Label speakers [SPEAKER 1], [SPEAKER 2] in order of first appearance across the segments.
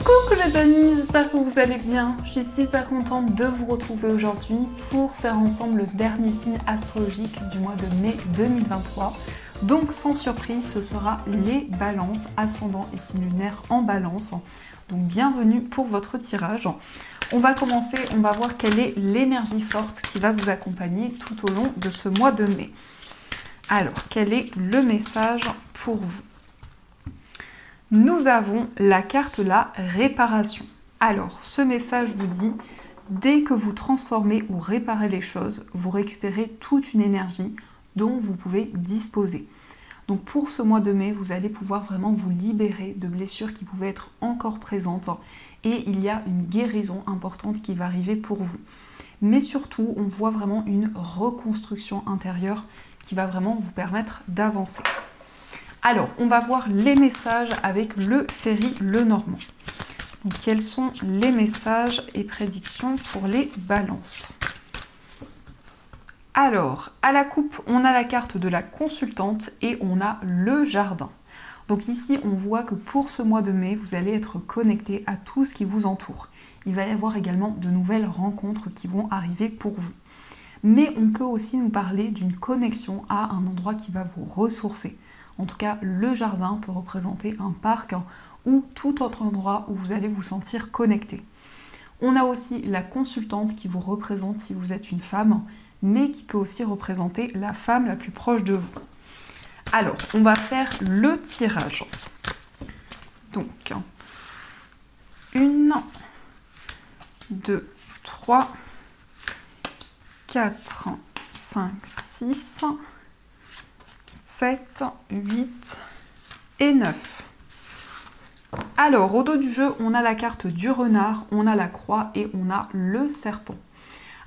[SPEAKER 1] Coucou les amis, j'espère que vous allez bien. Je suis super contente de vous retrouver aujourd'hui pour faire ensemble le dernier signe astrologique du mois de mai 2023. Donc sans surprise, ce sera les balances, ascendant et signe lunaire en balance. Donc bienvenue pour votre tirage. On va commencer, on va voir quelle est l'énergie forte qui va vous accompagner tout au long de ce mois de mai. Alors, quel est le message pour vous ? Nous avons la carte la réparation. Alors, ce message vous dit, dès que vous transformez ou réparez les choses, vous récupérez toute une énergie dont vous pouvez disposer. Donc pour ce mois de mai, vous allez pouvoir vraiment vous libérer de blessures qui pouvaient être encore présentes et il y a une guérison importante qui va arriver pour vous. Mais surtout, on voit vraiment une reconstruction intérieure qui va vraiment vous permettre d'avancer. Alors, on va voir les messages avec le Ferry Lenormand. Donc, quels sont les messages et prédictions pour les balances ? Alors, à la coupe, on a la carte de la consultante et on a le jardin. Donc ici, on voit que pour ce mois de mai, vous allez être connecté à tout ce qui vous entoure. Il va y avoir également de nouvelles rencontres qui vont arriver pour vous. Mais on peut aussi nous parler d'une connexion à un endroit qui va vous ressourcer. En tout cas, le jardin peut représenter un parc ou tout autre endroit où vous allez vous sentir connecté. On a aussi la consultante qui vous représente si vous êtes une femme, mais qui peut aussi représenter la femme la plus proche de vous. Alors, on va faire le tirage. Donc, 1, 2, 3, 4, 5, 6, 7, 8 et 9. Alors, au dos du jeu, on a la carte du renard, on a la croix et on a le serpent.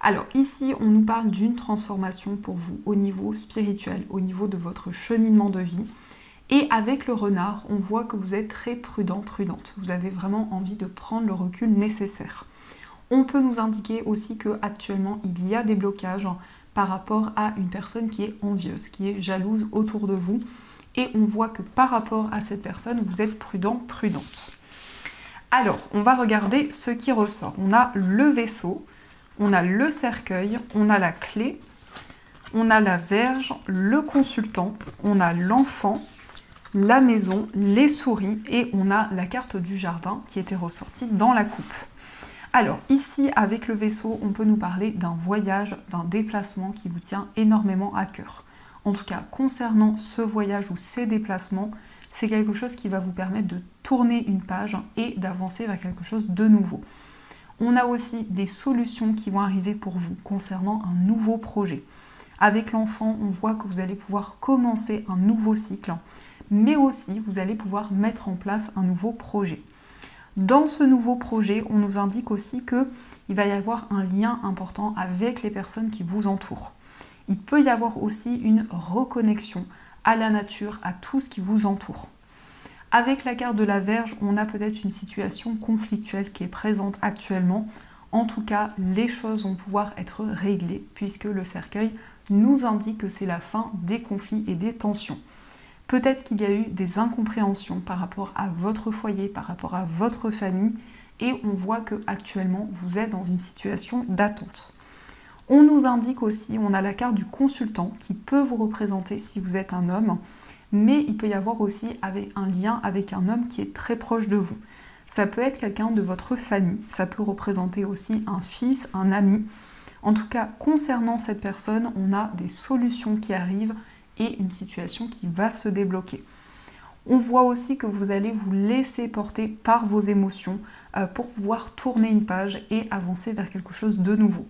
[SPEAKER 1] Alors ici, on nous parle d'une transformation pour vous au niveau spirituel, au niveau de votre cheminement de vie. Et avec le renard, on voit que vous êtes très prudent, prudente. Vous avez vraiment envie de prendre le recul nécessaire. On peut nous indiquer aussi qu'actuellement, il y a des blocages par rapport à une personne qui est envieuse, qui est jalouse autour de vous. Et on voit que par rapport à cette personne, vous êtes prudent, prudente. Alors, on va regarder ce qui ressort. On a le vaisseau. On a le cercueil, on a la clé, on a la verge, le consultant, on a l'enfant, la maison, les souris et on a la carte du jardin qui était ressortie dans la coupe. Alors ici, avec le vaisseau, on peut nous parler d'un voyage, d'un déplacement qui vous tient énormément à cœur. En tout cas, concernant ce voyage ou ces déplacements, c'est quelque chose qui va vous permettre de tourner une page et d'avancer vers quelque chose de nouveau. On a aussi des solutions qui vont arriver pour vous concernant un nouveau projet. Avec l'enfant, on voit que vous allez pouvoir commencer un nouveau cycle, mais aussi vous allez pouvoir mettre en place un nouveau projet. Dans ce nouveau projet, on nous indique aussi qu'il va y avoir un lien important avec les personnes qui vous entourent. Il peut y avoir aussi une reconnexion à la nature, à tout ce qui vous entoure. Avec la carte de la Vierge, on a peut-être une situation conflictuelle qui est présente actuellement. En tout cas, les choses vont pouvoir être réglées puisque le cercueil nous indique que c'est la fin des conflits et des tensions. Peut-être qu'il y a eu des incompréhensions par rapport à votre foyer, par rapport à votre famille et on voit que actuellement vous êtes dans une situation d'attente. On nous indique aussi, on a la carte du consultant qui peut vous représenter si vous êtes un homme. Mais il peut y avoir aussi un lien avec un homme qui est très proche de vous. Ça peut être quelqu'un de votre famille, ça peut représenter aussi un fils, un ami. En tout cas, concernant cette personne, on a des solutions qui arrivent et une situation qui va se débloquer. On voit aussi que vous allez vous laisser porter par vos émotions pour pouvoir tourner une page et avancer vers quelque chose de nouveau.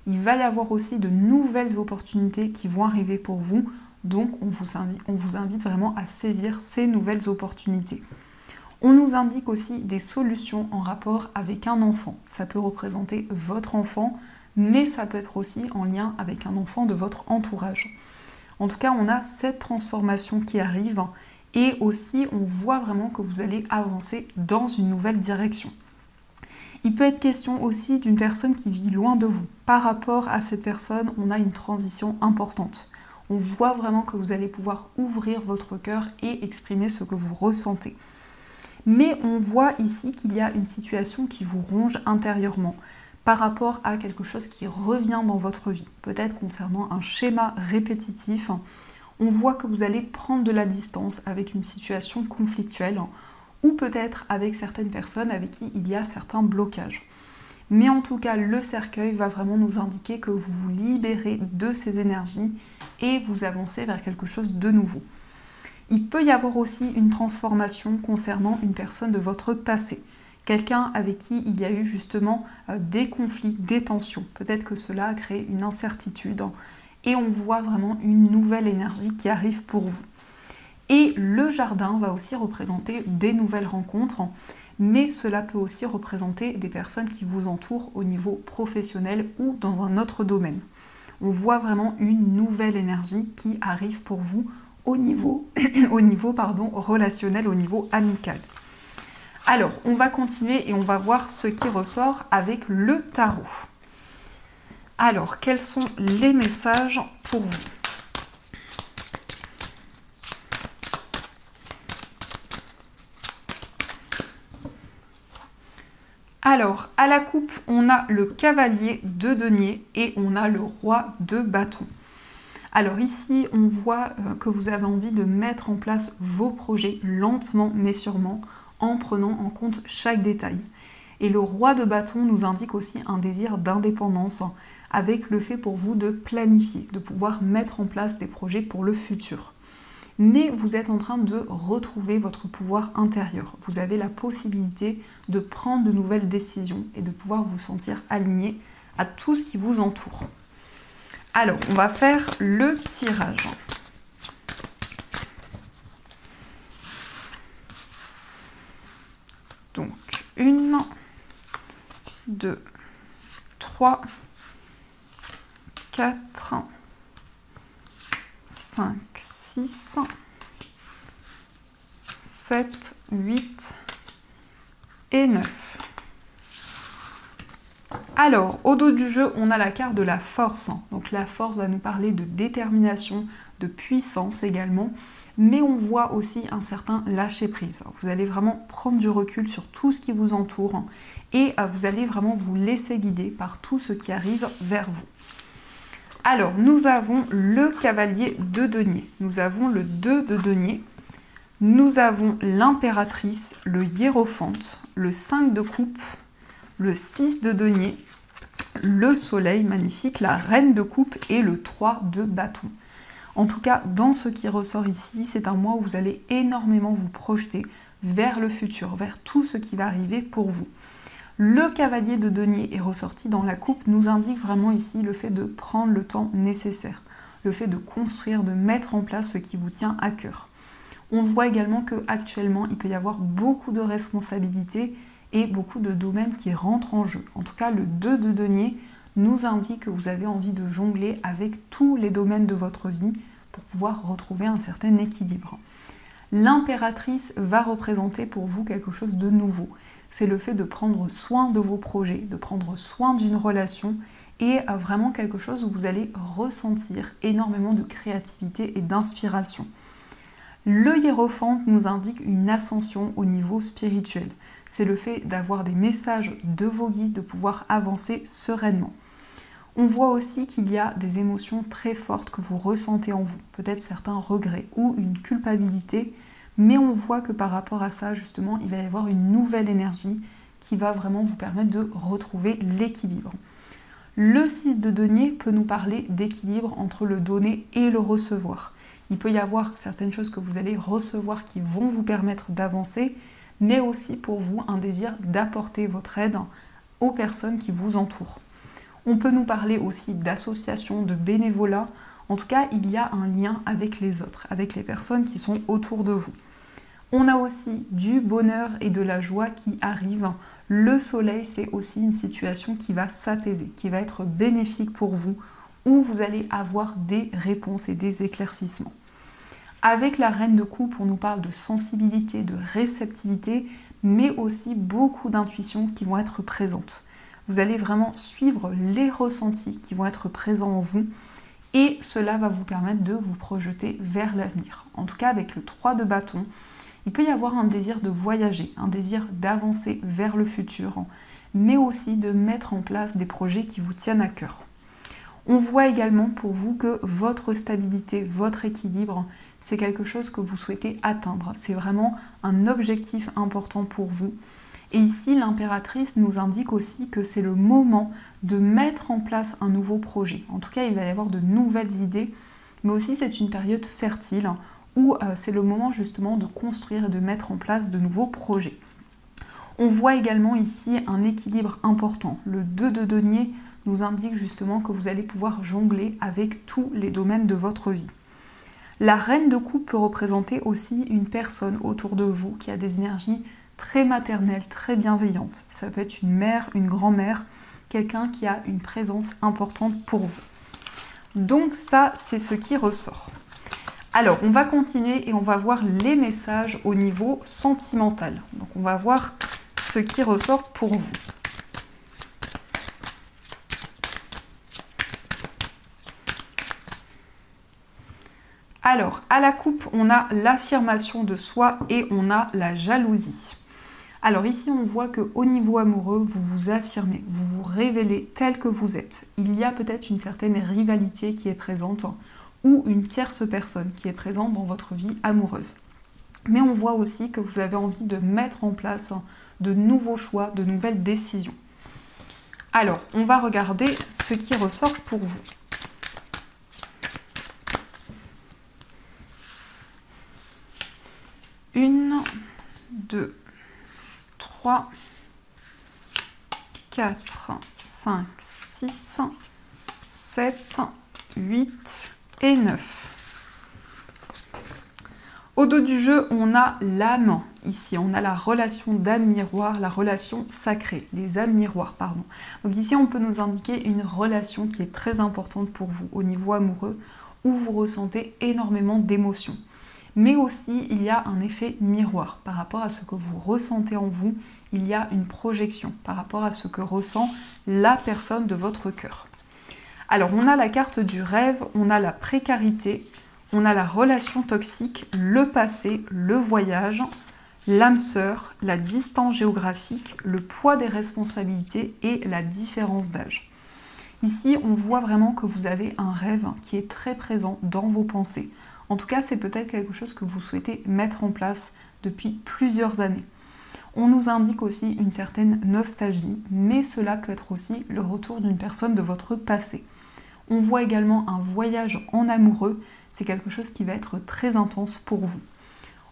[SPEAKER 1] Il va y avoir aussi de nouvelles opportunités qui vont arriver pour vous. Donc, on vous invite vraiment à saisir ces nouvelles opportunités. On nous indique aussi des solutions en rapport avec un enfant. Ça peut représenter votre enfant, mais ça peut être aussi en lien avec un enfant de votre entourage. En tout cas, on a cette transformation qui arrive et aussi on voit vraiment que vous allez avancer dans une nouvelle direction. Il peut être question aussi d'une personne qui vit loin de vous. Par rapport à cette personne, on a une transition importante. On voit vraiment que vous allez pouvoir ouvrir votre cœur et exprimer ce que vous ressentez. Mais on voit ici qu'il y a une situation qui vous ronge intérieurement par rapport à quelque chose qui revient dans votre vie, peut-être concernant un schéma répétitif. On voit que vous allez prendre de la distance avec une situation conflictuelle ou peut-être avec certaines personnes avec qui il y a certains blocages. Mais en tout cas, le cercueil va vraiment nous indiquer que vous vous libérez de ces énergies et vous avancez vers quelque chose de nouveau. Il peut y avoir aussi une transformation concernant une personne de votre passé. Quelqu'un avec qui il y a eu justement des conflits, des tensions. Peut-être que cela a créé une incertitude et on voit vraiment une nouvelle énergie qui arrive pour vous. Et le jardin va aussi représenter des nouvelles rencontres, mais cela peut aussi représenter des personnes qui vous entourent au niveau professionnel ou dans un autre domaine. On voit vraiment une nouvelle énergie qui arrive pour vous au niveau, relationnel, au niveau amical. Alors, on va continuer et on va voir ce qui ressort avec le tarot. Alors, quels sont les messages pour vous ? Alors, à la coupe, on a le cavalier de denier et on a le roi de bâton. Alors ici, on voit que vous avez envie de mettre en place vos projets lentement mais sûrement en prenant en compte chaque détail. Et le roi de bâton nous indique aussi un désir d'indépendance avec le fait pour vous de planifier, de pouvoir mettre en place des projets pour le futur. Mais vous êtes en train de retrouver votre pouvoir intérieur. Vous avez la possibilité de prendre de nouvelles décisions et de pouvoir vous sentir aligné à tout ce qui vous entoure. Alors, on va faire le tirage. Donc, 1, 2, 3, 4, 5, 6, 7, 8 et 9. Alors, au dos du jeu, on a la carte de la force. Donc la force va nous parler de détermination, de puissance également, mais on voit aussi un certain lâcher-prise. Vous allez vraiment prendre du recul sur tout ce qui vous entoure et vous allez vraiment vous laisser guider par tout ce qui arrive vers vous. Alors, nous avons le cavalier de denier, nous avons le 2 de denier, nous avons l'impératrice, le hiérophante, le 5 de coupe, le 6 de denier, le soleil magnifique, la reine de coupe et le 3 de bâton. En tout cas, dans ce qui ressort ici, c'est un mois où vous allez énormément vous projeter vers le futur, vers tout ce qui va arriver pour vous. Le cavalier de denier est ressorti dans la coupe, nous indique vraiment ici le fait de prendre le temps nécessaire, le fait de construire, de mettre en place ce qui vous tient à cœur. On voit également qu'actuellement, il peut y avoir beaucoup de responsabilités et beaucoup de domaines qui rentrent en jeu. En tout cas, le 2 de denier nous indique que vous avez envie de jongler avec tous les domaines de votre vie pour pouvoir retrouver un certain équilibre. L'impératrice va représenter pour vous quelque chose de nouveau. C'est le fait de prendre soin de vos projets, de prendre soin d'une relation et vraiment quelque chose où vous allez ressentir énormément de créativité et d'inspiration. Le hiérophante nous indique une ascension au niveau spirituel. C'est le fait d'avoir des messages de vos guides, de pouvoir avancer sereinement. On voit aussi qu'il y a des émotions très fortes que vous ressentez en vous, peut-être certains regrets ou une culpabilité, mais on voit que par rapport à ça, justement, il va y avoir une nouvelle énergie qui va vraiment vous permettre de retrouver l'équilibre. Le 6 de denier peut nous parler d'équilibre entre le donner et le recevoir. Il peut y avoir certaines choses que vous allez recevoir qui vont vous permettre d'avancer, mais aussi pour vous un désir d'apporter votre aide aux personnes qui vous entourent. On peut nous parler aussi d'association, de bénévolat. En tout cas, il y a un lien avec les autres, avec les personnes qui sont autour de vous. On a aussi du bonheur et de la joie qui arrivent. Le soleil, c'est aussi une situation qui va s'apaiser, qui va être bénéfique pour vous, où vous allez avoir des réponses et des éclaircissements. Avec la reine de coupe, on nous parle de sensibilité, de réceptivité, mais aussi beaucoup d'intuitions qui vont être présentes. Vous allez vraiment suivre les ressentis qui vont être présents en vous et cela va vous permettre de vous projeter vers l'avenir. En tout cas, avec le 3 de bâton, Il peut y avoir un désir de voyager, un désir d'avancer vers le futur, mais aussi de mettre en place des projets qui vous tiennent à cœur. On voit également pour vous que votre stabilité, votre équilibre, c'est quelque chose que vous souhaitez atteindre. C'est vraiment un objectif important pour vous. Et ici, l'impératrice nous indique aussi que c'est le moment de mettre en place un nouveau projet. En tout cas, il va y avoir de nouvelles idées, mais aussi c'est une période fertile où c'est le moment justement de construire et de mettre en place de nouveaux projets. On voit également ici un équilibre important. Le 2 de denier nous indique justement que vous allez pouvoir jongler avec tous les domaines de votre vie. La reine de coupe peut représenter aussi une personne autour de vous qui a des énergies très maternelles, très bienveillantes. Ça peut être une mère, une grand-mère, quelqu'un qui a une présence importante pour vous. Donc ça, c'est ce qui ressort. Alors, on va continuer et on va voir les messages au niveau sentimental. Donc, on va voir ce qui ressort pour vous. Alors, à la coupe, on a l'affirmation de soi et on a la jalousie. Alors ici, on voit qu'au niveau amoureux, vous vous affirmez, vous vous révélez tel que vous êtes. Il y a peut-être une certaine rivalité qui est présente ou une tierce personne qui est présente dans votre vie amoureuse. Mais on voit aussi que vous avez envie de mettre en place de nouveaux choix, de nouvelles décisions. Alors, on va regarder ce qui ressort pour vous. 1, 2, 3, 4, 5, 6, 7, 8 et 9. Au dos du jeu, on a l'âme. Ici, on a la relation d'âme miroir, la relation sacrée, les âmes miroirs, pardon. Donc ici, on peut nous indiquer une relation qui est très importante pour vous au niveau amoureux, où vous ressentez énormément d'émotions. Mais aussi, il y a un effet miroir. Par rapport à ce que vous ressentez en vous, il y a une projection par rapport à ce que ressent la personne de votre cœur. Alors, on a la carte du rêve, on a la précarité, on a la relation toxique, le passé, le voyage, l'âme sœur, la distance géographique, le poids des responsabilités et la différence d'âge. Ici, on voit vraiment que vous avez un rêve qui est très présent dans vos pensées. En tout cas, c'est peut-être quelque chose que vous souhaitez mettre en place depuis plusieurs années. On nous indique aussi une certaine nostalgie, mais cela peut être aussi le retour d'une personne de votre passé. On voit également un voyage en amoureux, c'est quelque chose qui va être très intense pour vous.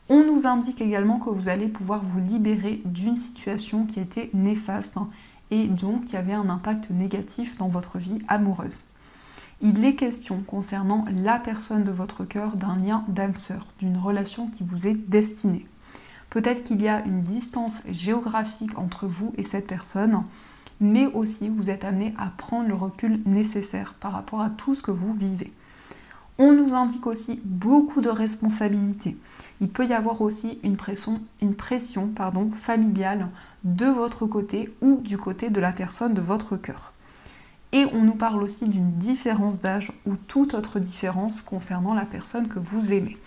[SPEAKER 1] On nous indique également que vous allez pouvoir vous libérer d'une situation qui était néfaste et donc qui avait un impact négatif dans votre vie amoureuse. Il est question concernant la personne de votre cœur d'un lien d'âme sœur, d'une relation qui vous est destinée. Peut-être qu'il y a une distance géographique entre vous et cette personne, mais aussi vous êtes amené à prendre le recul nécessaire par rapport à tout ce que vous vivez. On nous indique aussi beaucoup de responsabilités. Il peut y avoir aussi une pression familiale de votre côté ou du côté de la personne de votre cœur. Et on nous parle aussi d'une différence d'âge ou toute autre différence concernant la personne que vous aimez.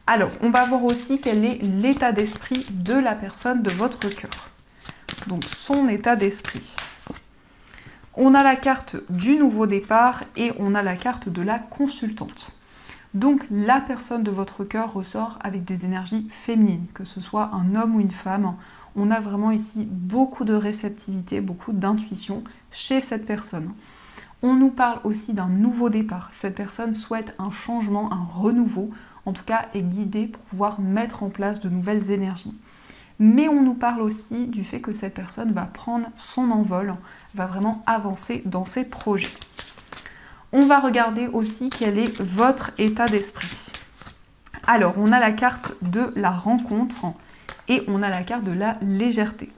[SPEAKER 1] Alors, on va voir aussi quel est l'état d'esprit de la personne de votre cœur. Donc, son état d'esprit. On a la carte du nouveau départ et on a la carte de la consultante. Donc, la personne de votre cœur ressort avec des énergies féminines, que ce soit un homme ou une femme. On a vraiment ici beaucoup de réceptivité, beaucoup d'intuition chez cette personne. On nous parle aussi d'un nouveau départ. Cette personne souhaite un changement, un renouveau, en tout cas est guidée pour pouvoir mettre en place de nouvelles énergies. Mais on nous parle aussi du fait que cette personne va prendre son envol, va vraiment avancer dans ses projets. On va regarder aussi quel est votre état d'esprit. Alors, on a la carte de la rencontre et on a la carte de la légèreté.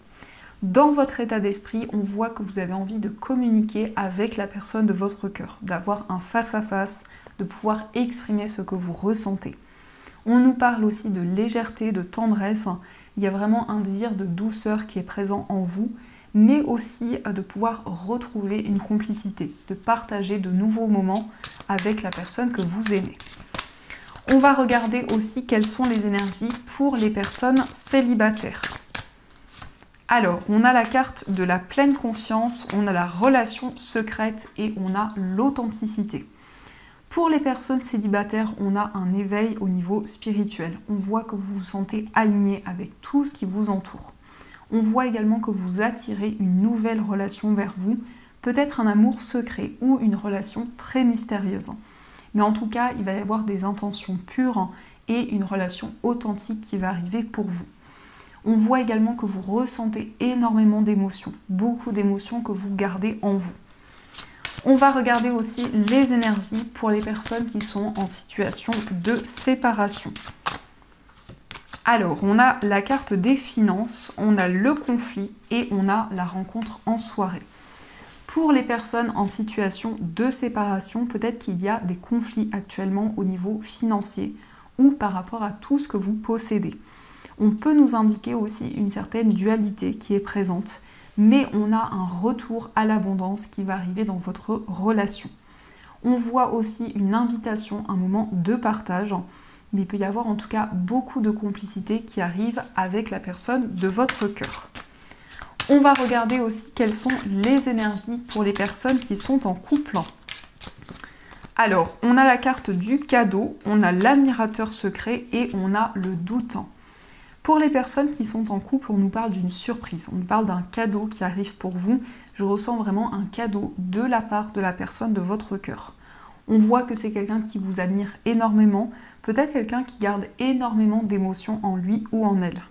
[SPEAKER 1] Dans votre état d'esprit, on voit que vous avez envie de communiquer avec la personne de votre cœur, d'avoir un face-à-face, de pouvoir exprimer ce que vous ressentez. On nous parle aussi de légèreté, de tendresse. Il y a vraiment un désir de douceur qui est présent en vous, mais aussi de pouvoir retrouver une complicité, de partager de nouveaux moments avec la personne que vous aimez. On va regarder aussi quelles sont les énergies pour les personnes célibataires. Alors, on a la carte de la pleine conscience, on a la relation secrète et on a l'authenticité. Pour les personnes célibataires, on a un éveil au niveau spirituel. On voit que vous vous sentez aligné avec tout ce qui vous entoure. On voit également que vous attirez une nouvelle relation vers vous, peut-être un amour secret ou une relation très mystérieuse. Mais en tout cas, il va y avoir des intentions pures et une relation authentique qui va arriver pour vous. On voit également que vous ressentez énormément d'émotions, beaucoup d'émotions que vous gardez en vous. On va regarder aussi les énergies pour les personnes qui sont en situation de séparation. Alors, on a la carte des finances, on a le conflit et on a la rencontre en soirée. Pour les personnes en situation de séparation, peut-être qu'il y a des conflits actuellement au niveau financier ou par rapport à tout ce que vous possédez. On peut nous indiquer aussi une certaine dualité qui est présente, mais on a un retour à l'abondance qui va arriver dans votre relation. On voit aussi une invitation, un moment de partage, mais il peut y avoir en tout cas beaucoup de complicité qui arrive avec la personne de votre cœur. On va regarder aussi quelles sont les énergies pour les personnes qui sont en couple. Alors, on a la carte du cadeau, on a l'admirateur secret et on a le doute. Pour les personnes qui sont en couple, on nous parle d'une surprise, on nous parle d'un cadeau qui arrive pour vous. Je ressens vraiment un cadeau de la part de la personne de votre cœur. On voit que c'est quelqu'un qui vous admire énormément, peut-être quelqu'un qui garde énormément d'émotions en lui ou en elle.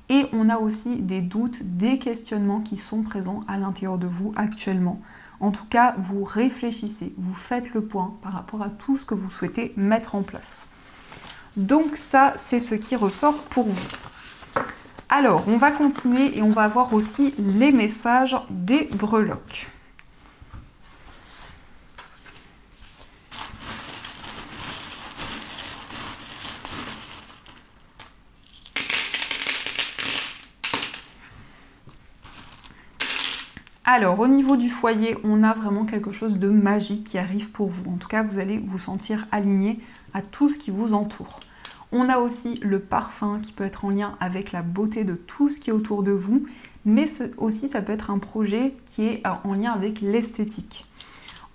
[SPEAKER 1] Et on a aussi des doutes, des questionnements qui sont présents à l'intérieur de vous actuellement. En tout cas, vous réfléchissez, vous faites le point par rapport à tout ce que vous souhaitez mettre en place. Donc ça, c'est ce qui ressort pour vous. Alors, on va continuer et on va voir aussi les messages des breloques. Alors, au niveau du foyer, on a vraiment quelque chose de magique qui arrive pour vous. En tout cas, vous allez vous sentir aligné à tout ce qui vous entoure. On a aussi le parfum qui peut être en lien avec la beauté de tout ce qui est autour de vous, mais aussi ça peut être un projet qui est en lien avec l'esthétique.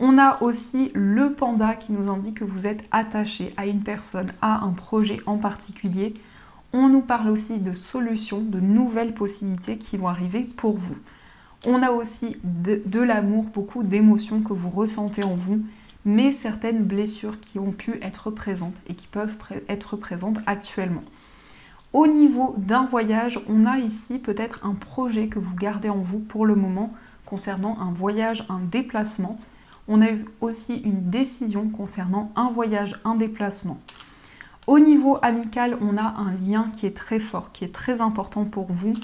[SPEAKER 1] On a aussi le panda qui nous indique que vous êtes attaché à une personne, à un projet en particulier. On nous parle aussi de solutions, de nouvelles possibilités qui vont arriver pour vous. On a aussi de l'amour, beaucoup d'émotions que vous ressentez en vous, mais certaines blessures qui ont pu être présentes et qui peuvent être présentes actuellement. Au niveau d'un voyage, on a ici peut-être un projet que vous gardez en vous pour le moment concernant un voyage, un déplacement. On a aussi une décision concernant un voyage, un déplacement. Au niveau amical, on a un lien qui est très fort, qui est très important pour vous.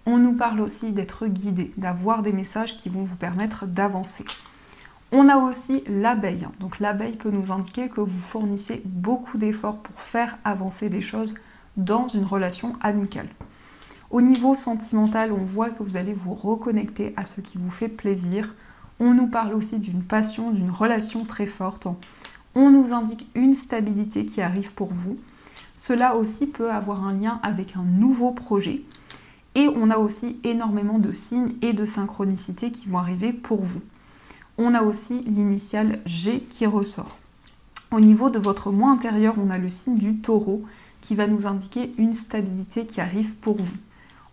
[SPEAKER 1] On nous parle aussi d'être guidé, d'avoir des messages qui vont vous permettre d'avancer. On a aussi l'abeille. Donc l'abeille peut nous indiquer que vous fournissez beaucoup d'efforts pour faire avancer les choses dans une relation amicale. Au niveau sentimental, on voit que vous allez vous reconnecter à ce qui vous fait plaisir. On nous parle aussi d'une passion, d'une relation très forte. On nous indique une stabilité qui arrive pour vous. Cela aussi peut avoir un lien avec un nouveau projet. Et on a aussi énormément de signes et de synchronicités qui vont arriver pour vous. On a aussi l'initiale G qui ressort. Au niveau de votre moi intérieur, on a le signe du taureau qui va nous indiquer une stabilité qui arrive pour vous.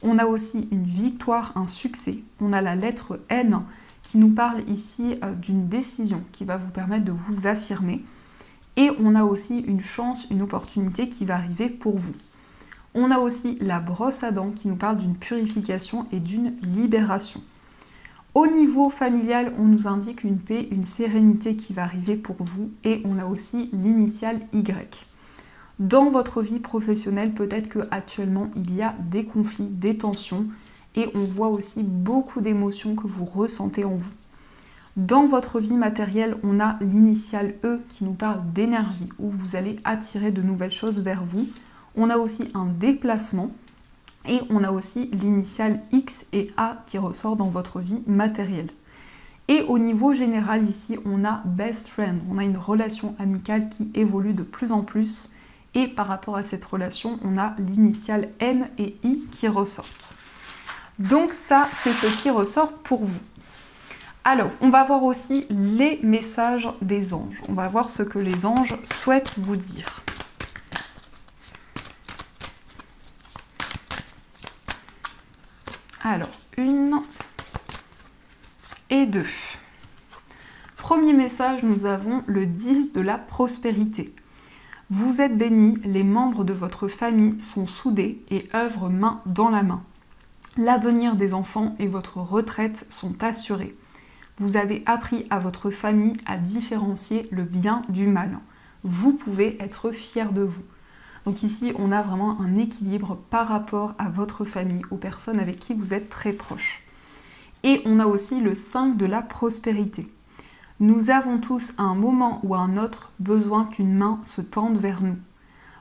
[SPEAKER 1] On a aussi une victoire, un succès. On a la lettre N qui nous parle ici d'une décision qui va vous permettre de vous affirmer. Et on a aussi une chance, une opportunité qui va arriver pour vous. On a aussi la brosse à dents qui nous parle d'une purification et d'une libération. Au niveau familial, on nous indique une paix, une sérénité qui va arriver pour vous et on a aussi l'initiale Y. Dans votre vie professionnelle, peut-être qu'actuellement il y a des conflits, des tensions et on voit aussi beaucoup d'émotions que vous ressentez en vous. Dans votre vie matérielle, on a l'initiale E qui nous parle d'énergie, où vous allez attirer de nouvelles choses vers vous. On a aussi un déplacement. Et on a aussi l'initiale X et A qui ressort dans votre vie matérielle. Et au niveau général ici, on a best friend. On a une relation amicale qui évolue de plus en plus Et par rapport à cette relation, on a l'initiale M et I qui ressortent. Donc ça, c'est ce qui ressort pour vous. Alors, on va voir aussi les messages des anges. On va voir ce que les anges souhaitent vous dire. Alors, 1 et 2. Premier message, nous avons le 10 de la prospérité. Vous êtes bénis, les membres de votre famille sont soudés et œuvrent main dans la main. L'avenir des enfants et votre retraite sont assurés. Vous avez appris à votre famille à différencier le bien du mal. Vous pouvez être fiers de vous. Donc ici, on a vraiment un équilibre par rapport à votre famille, aux personnes avec qui vous êtes très proches. Et on a aussi le 5 de la prospérité. Nous avons tous à un moment ou à un autre besoin qu'une main se tende vers nous.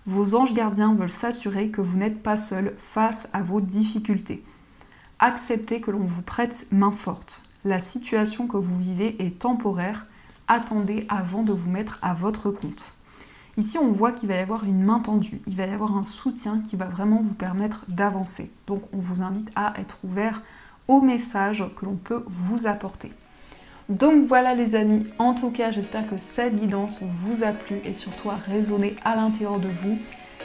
[SPEAKER 1] Vos anges gardiens veulent s'assurer que vous n'êtes pas seul face à vos difficultés. Acceptez que l'on vous prête main forte. La situation que vous vivez est temporaire. Attendez avant de vous mettre à votre compte. Ici, on voit qu'il va y avoir une main tendue. Il va y avoir un soutien qui va vraiment vous permettre d'avancer. Donc, on vous invite à être ouvert aux messages que l'on peut vous apporter. Donc voilà les amis, en tout cas j'espère que cette guidance vous a plu et surtout a résonné à l'intérieur de vous.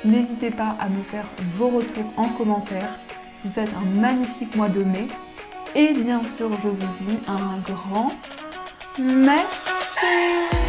[SPEAKER 1] N'hésitez pas à me faire vos retours en commentaire. Je vous souhaite un magnifique mois de mai et bien sûr je vous dis un grand merci.